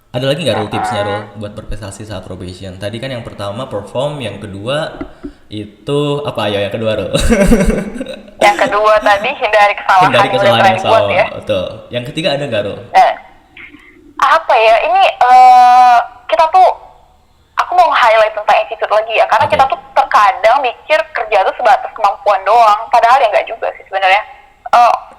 Ada lagi nggak Rul tipsnya Mm-mm. Rul buat berprestasi saat probation? Tadi kan yang pertama perform, yang kedua itu apa ya yang kedua Rul? Yang kedua tadi hindari kesalahan Hindari yang udah kesalahan pernah yang dibuat sama, ya. betul. Yang ketiga ada nggak Rul? Nah, apa ya ini kita tuh aku mau highlight tentang attitude lagi ya, karena kita Oke. tuh terkadang mikir kerja tuh sebatas kemampuan doang, padahal ya nggak juga sih sebenarnya.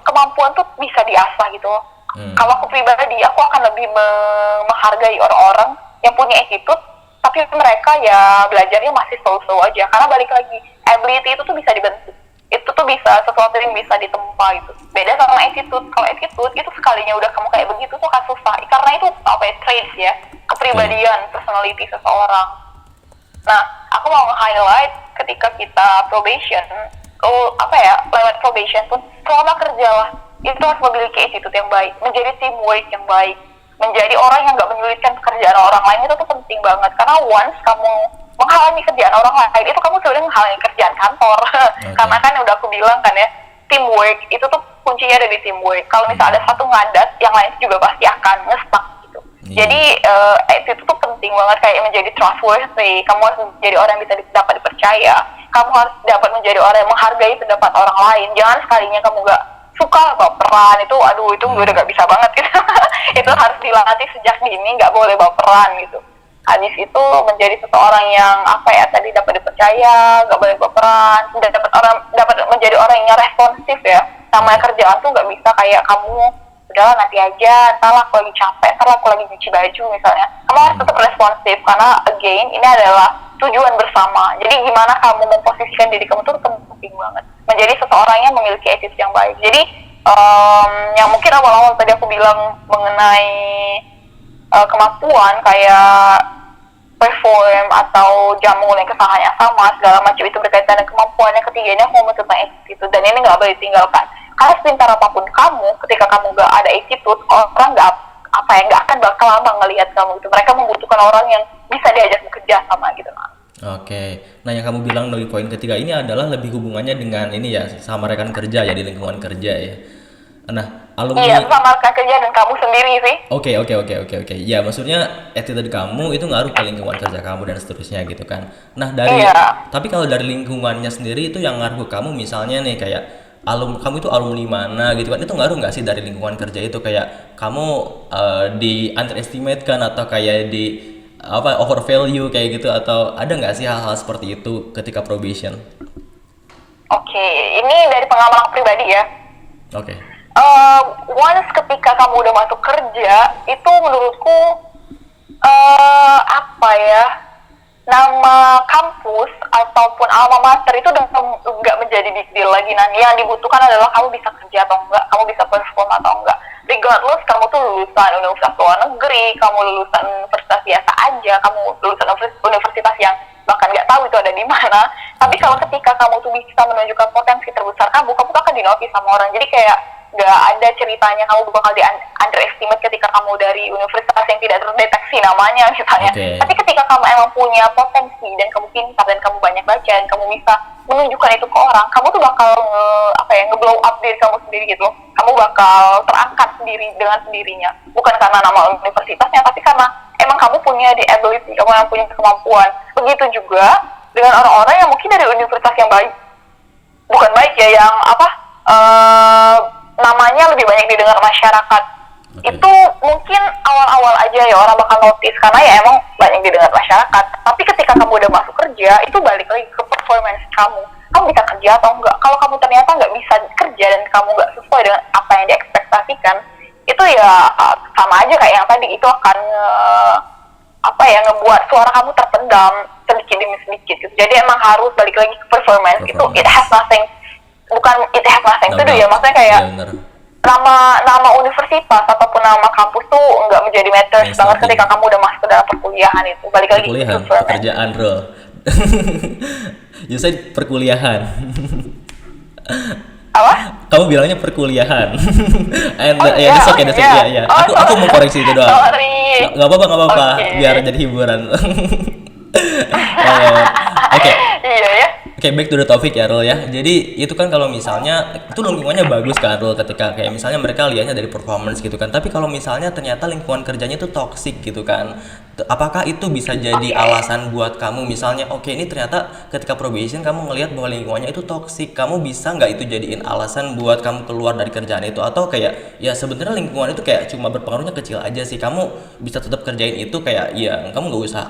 Kemampuan tuh bisa diasah gitu loh. Hmm. Kalau aku pribadi, aku akan lebih menghargai orang-orang yang punya attitude tapi mereka ya belajarnya masih slow-slow aja, karena balik lagi ability itu tuh bisa dibentuk, itu tuh bisa sesuatu yang bisa ditempa gitu. Beda sama attitude. Kalau attitude itu sekalinya udah kamu kayak begitu tuh akan susah, karena itu apa ya, traits ya, Betul. kepribadian, personality seseorang. Nah, aku mau nge-highlight ketika kita probation, apa ya, lewat probation pun selama kerja lah, itu harus memiliki attitude yang baik, menjadi teamwork yang baik, menjadi orang yang gak menyulitkan pekerjaan orang lain. Itu tuh penting banget, karena once kamu menghalangi kerjaan orang lain, itu kamu sebenarnya menghalangi kerjaan kantor. Oke. Karena kan udah aku bilang kan ya, teamwork itu tuh kuncinya ada di teamwork. Kalau misalnya ada satu ngadat, yang lain juga pasti akan ngestak gitu. Iya. Jadi itu tuh penting banget, kayak menjadi trustworthy. Kamu harus menjadi orang yang bisa dapat dipercaya. Kamu harus dapat menjadi orang yang menghargai pendapat orang lain. Jangan sekalinya kamu gak suka baperan, itu aduh itu gue udah gak bisa banget gitu. Itu Oke. harus dilatih sejak dini, gak boleh baperan gitu. Habis itu menjadi seseorang yang apa ya, tadi dapat dipercaya, gak boleh baperan, dan dapat menjadi orang yang responsif ya. Namanya Oke. kerjaan tuh gak bisa kayak kamu udahlah nanti aja, ntar aku lagi capek, ntar aku lagi nyuci baju misalnya. Kamu harus tetap responsif, karena again ini adalah tujuan bersama. Jadi gimana kamu memposisikan diri kamu tuh penting banget, menjadi seseorang yang memiliki attitude yang baik. Jadi yang mungkin awal-awal tadi aku bilang mengenai kemampuan kayak perform atau jam mengulangi kesalahannya sama segala macam, itu berkaitan dengan kemampuan. Yang ketiga ini aku ngomong tentang attitude, dan ini nggak boleh ditinggalkan, karena sepintar apapun kamu, ketika kamu nggak ada attitude, orang nggak apa ya, nggak akan bakal lama ngelihat kamu gitu. Mereka membutuhkan orang yang bisa diajak bekerja sama gitu. Oke. Nah, yang kamu bilang dari poin ketiga ini adalah lebih hubungannya dengan ini ya, sama rekan kerja ya di lingkungan kerja ya. Nah, Iya, alumni. sama rekan kerja dan kamu sendiri sih. Oke, oke, oke, oke, oke. Ya, maksudnya attitude kamu itu ngaruh ke lingkungan kerja kamu dan seterusnya gitu kan. Nah, Iya. tapi kalau dari lingkungannya sendiri itu yang ngaruh ke kamu, misalnya nih kayak kamu itu alumni mana gitu kan, itu ngaruh nggak sih dari lingkungan kerja itu, kayak kamu di underestimate kan, atau kayak di apa over value kayak gitu, atau ada nggak sih hal-hal seperti itu ketika probation? Oke, ini dari pengalaman aku pribadi ya. Oke. Once ketika kamu udah masuk kerja, itu menurutku apa ya, nama kampus ataupun alma mater itu udah nggak menjadi big deal lagi. Nah, yang dibutuhkan adalah kamu bisa kerja atau enggak, kamu bisa perform atau enggak. Regardless kamu tuh lulusan universitas luar negeri, kamu lulusan universitas biasa aja, kamu lulusan universitas yang bahkan nggak tahu itu ada di mana. Tapi kalau ketika kamu tuh bisa menunjukkan potensi terbesar kamu tuh akan dinotis sama orang. Jadi kayak nggak ada ceritanya kamu bakal di underestimate ketika kamu dari universitas yang tidak terdeteksi namanya misalnya. Oke. Tapi ketika kamu emang punya potensi dan kamu pintar dan kamu banyak baca dan kamu bisa menunjukkan itu ke orang, kamu tuh bakal nge-blow up diri kamu sendiri gitu loh. Kamu bakal terangkat sendiri dengan sendirinya, bukan karena nama universitasnya, tapi karena emang kamu punya the ability, kamu yang punya kemampuan. Begitu juga dengan orang-orang yang mungkin dari universitas yang baik, bukan baik ya, yang namanya lebih banyak didengar masyarakat. Oke. Itu mungkin awal-awal aja ya orang bakal notice, karena ya emang banyak didengar masyarakat. Tapi ketika kamu udah masuk kerja, itu balik lagi ke performance kamu. Kamu bisa kerja atau enggak. Kalau kamu ternyata nggak bisa kerja dan kamu nggak sesuai dengan apa yang diekspektasikan, itu ya sama aja kayak yang tadi, itu akan ngebuat suara kamu terpendam sedikit demi sedikit gitu. Jadi emang harus balik lagi ke performance. Itu it has Performance. nothing, bukan it has nothing No to do ya, doubt. maksudnya kayak Iya benar. nama universitas ataupun nama kampus tuh nggak menjadi matters Means banget nothing. ketika kamu udah masuk ke dalam perkuliahan. Itu balik lagi ke Perkuliahan, performance. pekerjaan, bro. You said perkuliahan. Apa? Kamu bilangnya perkuliahan. And Oh ya, iya, that's oh okay, that's iya. okay. Ya, ya. Oh, Aku mau koreksi itu doang. sorry. Nggak apa-apa, nggak apa-apa. Oke. Biar jadi hiburan. Oh, oke. Iya ya. Oke, back to the topic ya, Rul ya. Jadi itu kan kalau misalnya itu lingkungannya bagus kan, Rul, ketika kayak misalnya mereka lihatnya dari performance gitu kan. Tapi kalau misalnya ternyata lingkungan kerjanya itu toxic gitu kan, apakah itu bisa jadi alasan buat kamu misalnya, oke ini ternyata ketika probation kamu ngelihat bahwa lingkungannya itu toxic, kamu bisa nggak itu jadiin alasan buat kamu keluar dari kerjaan itu, atau kayak ya sebenarnya lingkungan itu kayak cuma berpengaruhnya kecil aja sih, kamu bisa tetap kerjain itu kayak ya kamu nggak usah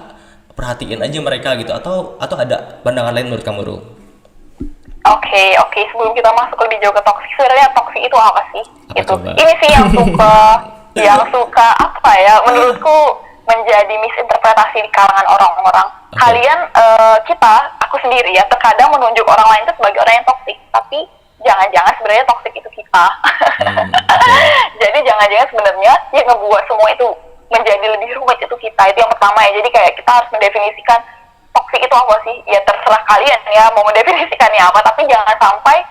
perhatiin aja mereka gitu, atau ada pandangan lain menurut kamu, Ru? Oke. Sebelum kita masuk lebih jauh ke toksik, sebenarnya toksik itu apa sih? Apa Itu. coba? Ini sih yang suka apa ya? Menurutku menjadi misinterpretasi di kalangan orang-orang. Oke. Kalian, aku sendiri ya, terkadang menunjuk orang lain itu sebagai orang yang toksik, tapi jangan-jangan sebenarnya toksik itu kita. Oke. Jadi jangan-jangan sebenarnya yang ngebuat semua itu menjadi lebih rumit itu kita. Itu yang pertama ya. Jadi kayak kita harus mendefinisikan toksik itu apa sih? Ya terserah kalian ya mau mendefinisikannya apa, tapi jangan sampai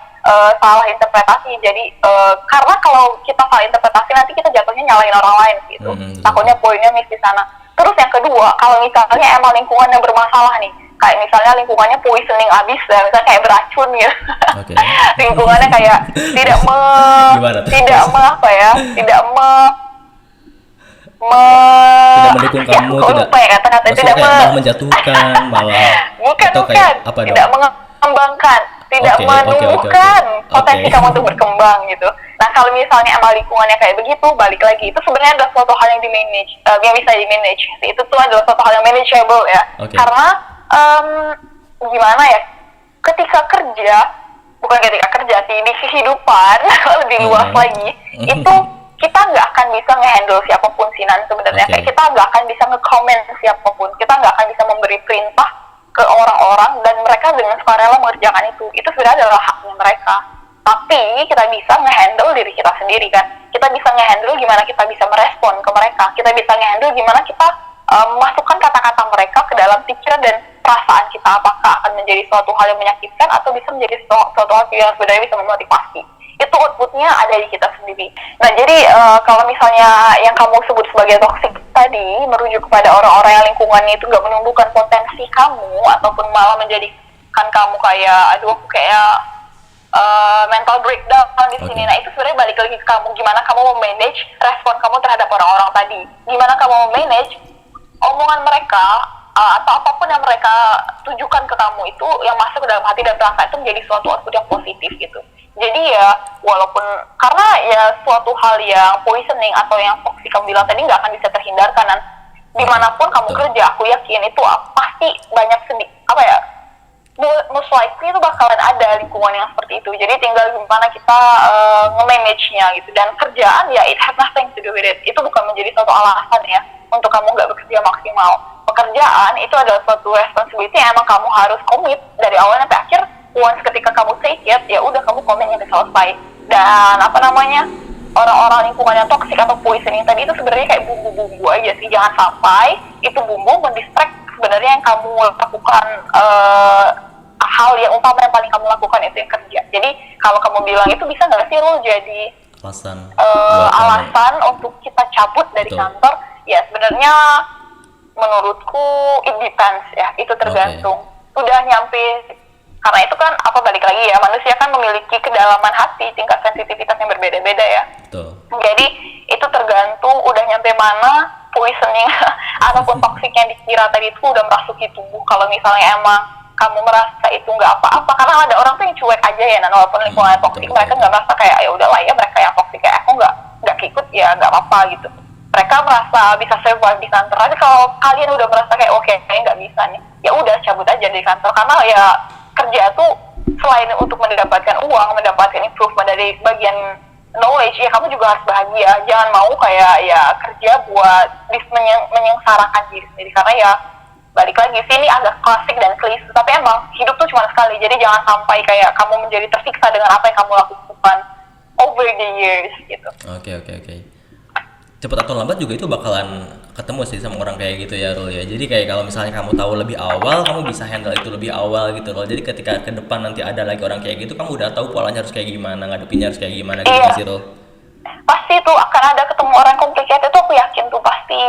salah interpretasi. Jadi karena kalau kita salah interpretasi nanti kita jatuhnya nyalahin orang lain gitu. Takutnya poinnya miss di sana. Terus yang kedua, kalau misalnya emang lingkungan yang bermasalah nih, kayak misalnya lingkungannya poisoning abis ya, misalnya kayak beracun ya. Oke. Lingkungannya kayak tidak Gimana tuh? tidak apa ya, tidak Tidak mendukung ya, kamu, kok tidak lupa ya kata-kata, maksudnya tidak kayak malah menjatuhkan, malah bukan atau kayak apa dong? tidak mengembangkan, tidak Oke. menumbuhkan potensi Oke. kamu untuk berkembang gitu. Nah kalau misalnya emang lingkungannya kayak begitu, balik lagi itu sebenarnya adalah suatu hal yang di manage, yang bisa di manage. Itu tuh adalah suatu hal yang manageable ya. Oke. Karena gimana ya, ketika kerja, bukan ketika kerja sih, di kehidupan lebih luas lagi, itu kita nggak akan bisa ngehandle siapapun sih nanti sebenarnya. Oke. Kayak kita nggak akan bisa nge-comment siapapun, kita nggak akan bisa memberi perintah ke orang-orang dan mereka dengan sukarela mengerjakan itu sebenarnya adalah haknya mereka. Tapi kita bisa ngehandle diri kita sendiri kan, kita bisa ngehandle gimana kita bisa merespon ke mereka, kita bisa ngehandle gimana kita memasukkan kata-kata mereka ke dalam pikiran dan perasaan kita, apakah akan menjadi suatu hal yang menyakitkan atau bisa menjadi suatu hal yang sebenarnya bisa memotivasi. Itu outputnya ada di kita sendiri. Nah jadi kalau misalnya yang kamu sebut sebagai toxic tadi merujuk kepada orang-orang yang lingkungannya itu nggak menumbuhkan potensi kamu ataupun malah menjadikan kamu kayak aduh aku kayak mental breakdown di sini. Nah itu sebenarnya balik lagi ke kamu, gimana kamu memanage respon kamu terhadap orang-orang tadi, gimana kamu memanage omongan mereka atau apapun yang mereka tujukan ke kamu itu yang masuk ke dalam hati dan perasaan itu menjadi suatu output yang positif gitu. Jadi ya walaupun karena ya suatu hal yang poisoning atau yang toxic kamu bilang tadi nggak akan bisa terhindarkan, dan dimanapun kamu kerja aku yakin itu pasti banyak apa ya, most likely itu bakalan ada lingkungan yang seperti itu. Jadi tinggal gimana kita nge-manage-nya gitu. Dan kerjaan ya it has nothing to do with it. Itu bukan menjadi suatu alasan ya untuk kamu nggak bekerja maksimal. Pekerjaan itu adalah suatu responsibility yang emang kamu harus komit dari awal sampai akhir. Once ketika kamu take it, ya udah kamu komitnya udah selesai. Dan apa namanya, orang-orang lingkungan yang toxic atau poisoning tadi itu sebenarnya kayak bumbu-bumbu aja sih. Jangan sampai itu bumbu mendistract sebenarnya yang kamu lakukan hal yang utama yang paling kamu lakukan itu yang kerja. Jadi kalau kamu bilang itu bisa nggak sih lo jadi alasan untuk kita cabut dari kantor? Ya sebenarnya menurutku it depends ya, itu tergantung. Udah nyampe, karena itu kan apa balik lagi ya, manusia kan memiliki kedalaman hati, tingkat sensitivitas yang berbeda-beda ya. Betul. Jadi itu tergantung udah nyampe mana poisoning ataupun toxic yang dikira tadi itu udah merasuki tubuh. Kalau misalnya emang kamu merasa itu nggak apa-apa, karena ada orang tuh yang cuek aja ya, nah walaupun lingkungan toxic mereka nggak merasa kayak ya udahlah ya mereka yang toxic kayak aku nggak ikut ya nggak apa-apa gitu. Mereka merasa bisa survive di kantor. Tapi kalau kalian udah merasa kayak oke, kayaknya nggak bisa nih, ya udah cabut aja dari kantor. Karena ya kerja tuh selain untuk mendapatkan uang, mendapatkan improvement dari bagian knowledge, ya kamu juga harus bahagia. Jangan mau kayak ya kerja buat menyengsarakan diri sendiri. Karena ya balik lagi sini agak klasik dan klise, tapi emang hidup tuh cuma sekali. Jadi jangan sampai kayak kamu menjadi tersiksa dengan apa yang kamu lakukan over the years gitu. Oke. Cepat atau lambat juga itu bakalan ketemu sih sama orang kayak gitu ya, Rul ya. Jadi kayak kalau misalnya kamu tahu lebih awal, kamu bisa handle itu lebih awal gitu, Rul. Jadi ketika ke depan nanti ada lagi orang kayak gitu, kamu udah tahu polanya harus kayak gimana, ngadepinnya harus kayak gimana gitu sih, Rul. Pasti tuh akan ada ketemu orang complicated, itu aku yakin tuh pasti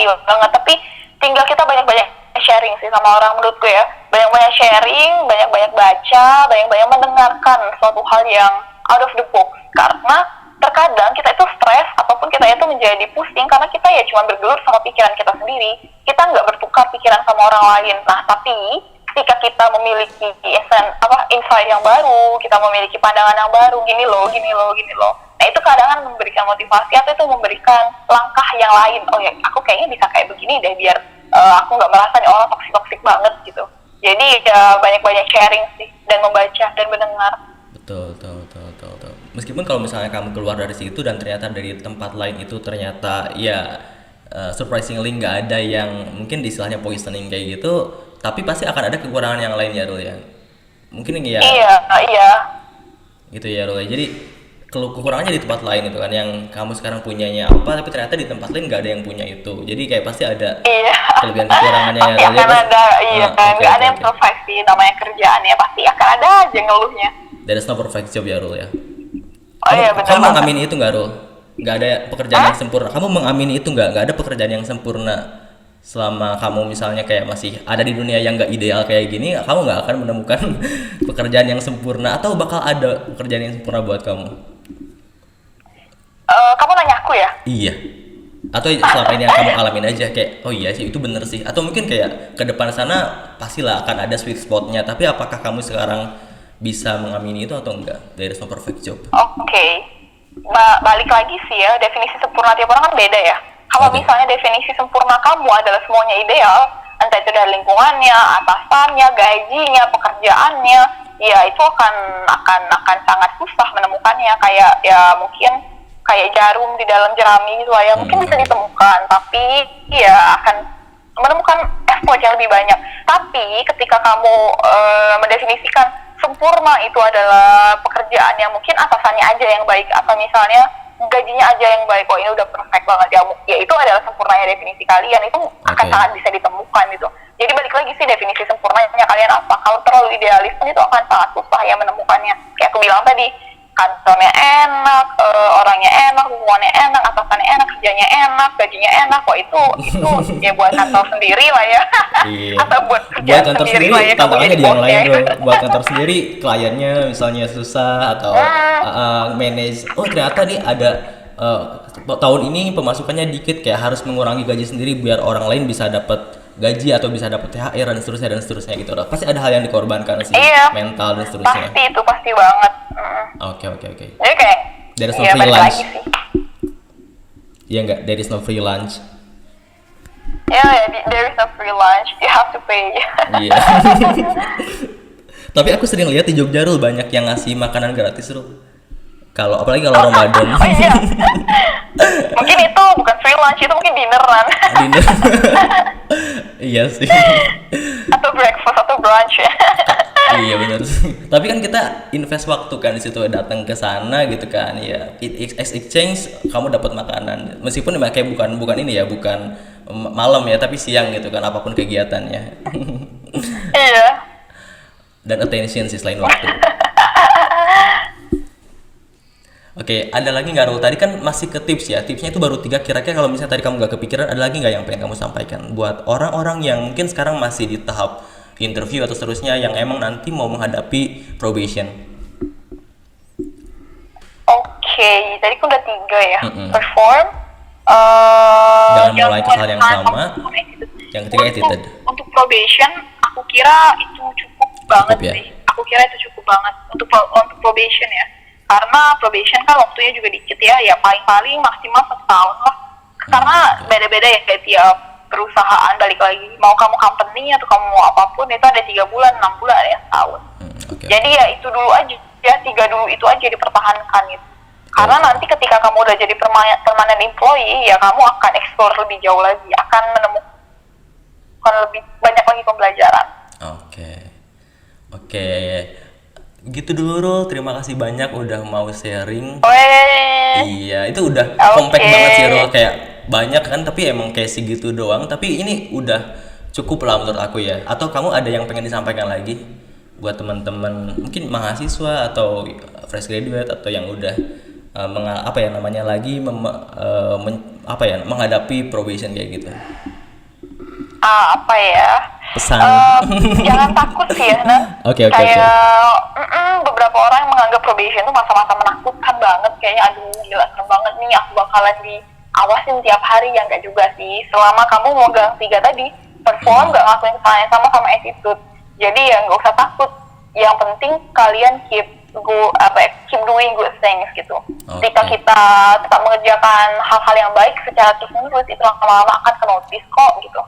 banget. Tapi tinggal kita banyak-banyak banyak-banyak sharing sih sama orang menurutku ya. Banyak-banyak sharing, banyak-banyak baca, banyak-banyak mendengarkan suatu hal yang out of the box. Karena terkadang kita itu stres ataupun kita itu menjadi pusing karena kita ya cuma bergelut sama pikiran kita sendiri. Kita nggak bertukar pikiran sama orang lain. Nah, tapi ketika kita memiliki insight yang baru, kita memiliki pandangan yang baru, gini loh. Nah, itu kadang memberikan motivasi atau itu memberikan langkah yang lain. Oh ya, aku kayaknya bisa kayak begini deh biar aku nggak merasa nih orang toksik banget gitu. Jadi ya banyak-banyak sharing sih dan membaca dan mendengar. Betul. Meskipun kalau misalnya kamu keluar dari situ dan ternyata dari tempat lain itu ternyata ya surprisingly nggak ada yang mungkin istilahnya poisoning kayak gitu, tapi pasti akan ada kekurangan yang lain ya Rul ya. Mungkin ya. Iya. Gitu ya Rul. Jadi kekurangannya di tempat lain itu kan, yang kamu sekarang punyanya apa tapi ternyata di tempat lain nggak ada yang punya itu. Jadi kayak pasti ada kelebihan kekurangannya ya. Pasti akan ada, nggak ada yang perfect sih, namanya kerjaan ya pasti akan ada aja ngeluhnya. There is no perfect job ya Rul ya. Oh iya benar. Kamu mengamini itu nggak Rul? Nggak ada pekerjaan yang sempurna. Kamu mengamini itu nggak ada pekerjaan yang sempurna. Selama kamu misalnya kayak masih ada di dunia yang nggak ideal kayak gini, kamu nggak akan menemukan pekerjaan yang sempurna, atau bakal ada pekerjaan yang sempurna buat kamu? Kamu nanya aku ya? Iya. Atau selama ini yang kamu alamin aja kayak, oh iya sih itu bener sih. Atau mungkin kayak ke depan sana pastilah akan ada sweet spotnya. Tapi apakah kamu sekarang bisa mengamini itu atau enggak? There is no perfect job. Oke. Balik lagi sih ya, definisi sempurna tiap orang kan beda ya. Kalau misalnya definisi sempurna kamu adalah semuanya ideal, entah itu dari lingkungannya, atasannya, gajinya, pekerjaannya, ya itu akan sangat susah menemukannya. Kayak ya mungkin kayak jarum di dalam jerami gitu ya, mungkin bisa ditemukan, tapi ya akan menemukan effort yang lebih banyak. Tapi ketika kamu mendefinisikan sempurna itu adalah pekerjaan yang mungkin atasannya aja yang baik, atau misalnya gajinya aja yang baik, oh ini udah perfect banget ya itu adalah sempurnanya definisi kalian, itu akan sangat bisa ditemukan gitu. Jadi balik lagi sih, definisi sempurnanya kalian apa. Kalau terlalu idealis itu akan sangat susah ya menemukannya. Kayak aku bilang tadi, kantornya enak, orangnya enak, hubungannya enak, atasannya enak, kerjanya enak, gajinya enak, kok itu ya buat kantor sendiri lah ya. Iya. Atau buat kerjaan kantor sendiri lah ya. tantangannya di yang lain bro. Buat kantor sendiri kliennya misalnya susah atau manage. Oh ternyata nih ada tahun ini pemasukannya dikit, kayak harus mengurangi gaji sendiri biar orang lain bisa dapat gaji atau bisa dapat THR dan seterusnya gitu. Pasti ada hal yang dikorbankan sih, mental dan seterusnya. Pasti banget. Oke. Jadi kayak there is no free lunch. Iya enggak, there is no free lunch. There is no free lunch, you have to pay. Iya. Tapi aku sering lihat di Jogja Rul, banyak yang ngasih makanan gratis Rul. Apalagi kalau Ramadan. Oh iya. Mungkin itu bukan free lunch, itu mungkin dinneran. Dinner. Iya sih. Atau breakfast atau brunch ya. Iya benar sih. Tapi kan kita invest waktu kan di situ, datang ke sana gitu kan. Ya, exchange kamu dapat makanan. Meskipun kayak bukan ini ya, bukan malam ya, tapi siang gitu kan, apapun kegiatannya. Iya. Dan attention sih selain waktu. Oke, ada lagi nggak Rul? Tadi kan masih ke tips ya. Tipsnya itu baru 3. Kira-kira kalau misalnya tadi kamu nggak kepikiran, ada lagi nggak yang pengen kamu sampaikan buat orang-orang yang mungkin sekarang masih di tahap interview atau seterusnya, yang emang nanti mau menghadapi probation? Oke, tadi kan udah 3 ya. Perform. Jangan mulai kesalahan yang sama. Yang ketiga attitude. Untuk probation, aku kira itu cukup banget sih. Aku kira itu cukup banget untuk probation ya. Karena probation kan waktunya juga dikit ya paling-paling maksimal 1 tahun lah. Karena beda-beda ya kayak tiap perusahaan, balik lagi mau kamu company atau kamu mau apapun itu ada 3 bulan, 6 bulan, ada yang setahun. Jadi ya itu dulu aja ya, 3 dulu itu aja dipertahankan gitu. Karena nanti ketika kamu udah jadi permanent employee ya kamu akan explore lebih jauh lagi, akan menemukan lebih banyak lagi pembelajaran. Oke. Gitu dulu Rul, terima kasih banyak udah mau sharing. Iya, itu udah compact banget sih Rul, kayak banyak kan tapi emang kayak segitu doang, tapi ini udah cukup lah menurut aku ya. Atau kamu ada yang pengen disampaikan lagi buat teman-teman mungkin mahasiswa atau fresh graduate atau yang udah menghadapi probation kayak gitu? Apa ya? pesan. Jangan takut sih ya, Nan. Oke, oke, oke. Kayak beberapa orang menganggap probation itu masa-masa menakutkan banget, kayaknya aduh gila serem banget nih, aku bakalan diawasin tiap hari. Ya enggak juga sih, selama kamu mau gang 3 tadi, perform, nggak ngelakuin kesalahan yang sama attitude, jadi ya nggak usah takut. Yang penting kalian keep doing good things gitu. Ketika kita tetap mengerjakan hal-hal yang baik secara terus-menerus, itu lama-lama akan ke-notice kok gitu.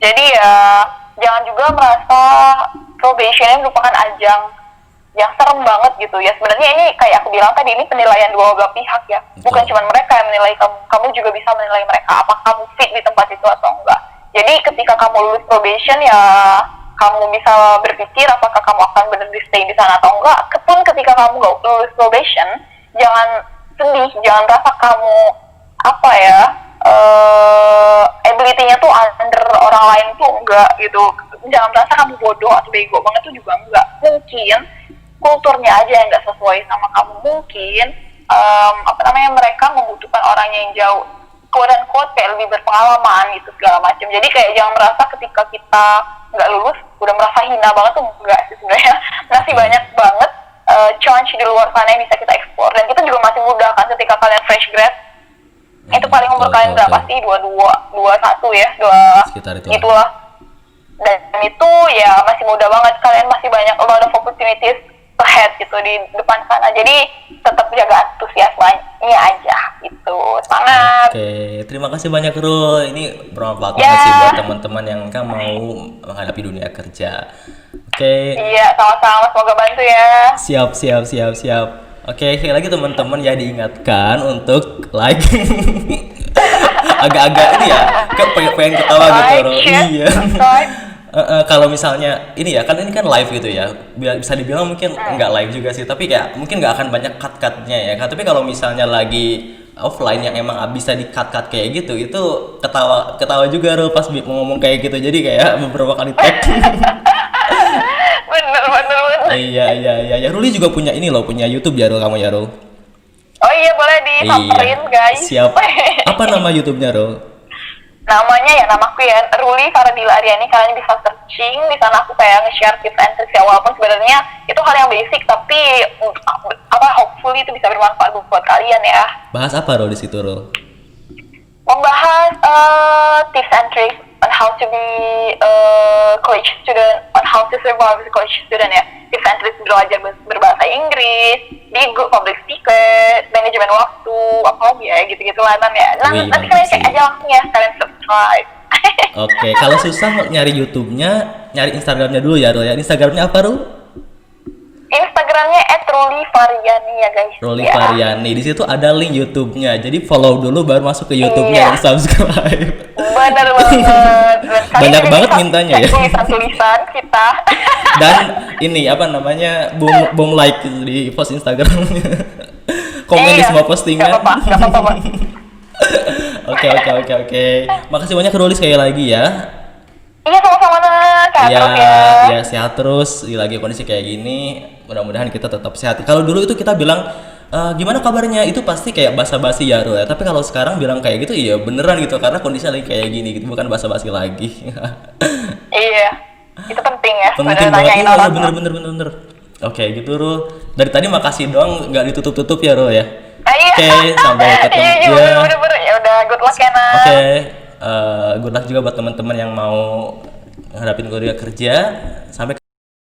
Jadi ya jangan juga merasa probation ini merupakan ajang yang serem banget gitu ya. Sebenarnya ini kayak aku bilang tadi, ini penilaian dua belah pihak ya. Bukan cuma mereka yang menilai kamu, kamu juga bisa menilai mereka apakah kamu fit di tempat itu atau enggak. Jadi ketika kamu lulus probation ya kamu bisa berpikir apakah kamu akan benar di stay di sana atau enggak. Pun ketika kamu nggak lulus probation, jangan sedih, jangan rasa kamu apa ya, ability-nya tuh under orang lain tuh enggak gitu. Jangan merasa kamu bodoh atau bego banget tuh juga enggak. Mungkin kulturnya aja yang nggak sesuai sama kamu. Mungkin mereka membutuhkan orangnya yang jauh, quote-unquote kayak lebih berpengalaman gitu segala macam. Jadi kayak jangan merasa ketika kita nggak lulus udah merasa hina banget tuh, enggak sih sebenarnya. Masih banyak banget chance di luar sana yang bisa kita eksplor, dan kita juga masih muda kan. Ketika kalian fresh grad, itu paling umur kalian berapa sih? 21 ya, sekitar itu itulah. Dan itu ya masih muda banget, kalian masih banyak a lot of opportunities ahead gitu di depan sana. Jadi tetap jaga antusiasmenya aja gitu. Semangat. Oke, terima kasih banyak Rul. Ini bermanfaat banget sih buat teman-teman yang kan mau menghadapi dunia kerja. Oke. Iya, sama-sama, semoga bantu ya. Siap. Oke, sekali lagi teman-teman ya diingatkan untuk like. Agak-agak ini ya, pengen ketawa gitu Rul. Iya. Kalau misalnya ini ya, kan ini kan live gitu ya, bisa dibilang mungkin nggak live juga sih, tapi kayak mungkin nggak akan banyak cut-cutnya ya kan. Tapi kalau misalnya lagi offline yang emang bisa di cut-cut kayak gitu, itu ketawa juga Rul pas mau ngomong kayak gitu, jadi kayak beberapa kali tag. bener. Iya. Ruli juga punya ini loh, punya YouTube ya Rul, kamu ya Rul? Oh iya, boleh disamperin guys. Siap. Apa nama YouTube-nya Rul? Namanya ya namaku ya, Ruli Fardila Aryani. Kalian bisa searching di sana, aku kayak nge-share tips and tricks ya, walaupun sebenarnya itu hal yang basic, tapi hopefully itu bisa bermanfaat buat kalian ya. Bahas apa Rul di situ Rul? Membahas tips and tricks on how to be a college student, on how to survive as a college student ya. Tips and tricks belajar berbahasa Inggris, be good public speaker, manajemen waktu, apa lagi ya, gitu-gitu lah ya. Nanti kalian cek aja langsung ya, kalian subscribe. Oke, kalau susah nyari YouTube-nya, nyari Instagram-nya dulu ya Rul ya. Instagram-nya apa Rul? Instagramnya @RuliFaryani ya guys. Ruli Faryani. Di situ ada link YouTube-nya. Jadi follow dulu baru masuk ke YouTube-nya dan subscribe. Benar banget. Banyak banget mintanya ya. Tulisan-tulisan kita. Dan ini apa namanya? Boom like di post Instagramnya. Komen di semua postingan. Gak apa-apa. Oke. Makasih banyak Ruli sekali lagi ya. Iya, sama-sama Kak. Ya, sehat terus. Lagi kondisi kayak gini, mudah-mudahan kita tetap sehat. Kalau dulu itu kita bilang gimana kabarnya, itu pasti kayak basa-basi ya Rul ya. Tapi kalau sekarang bilang kayak gitu, iya beneran gitu, karena kondisinya lagi kayak gini gitu, bukan basa-basi lagi. Iya, itu penting ya. Penting banget. Iya, bener. Oke, gitu Rul. Dari tadi makasih doang, nggak ditutup-tutup ya Rul ya. Oke, sampai ketemu. Iya, bener. Ya udah, good luck ya Nak. Oke. Good luck juga buat teman-teman yang mau ngadapin kuliah kerja. Sampai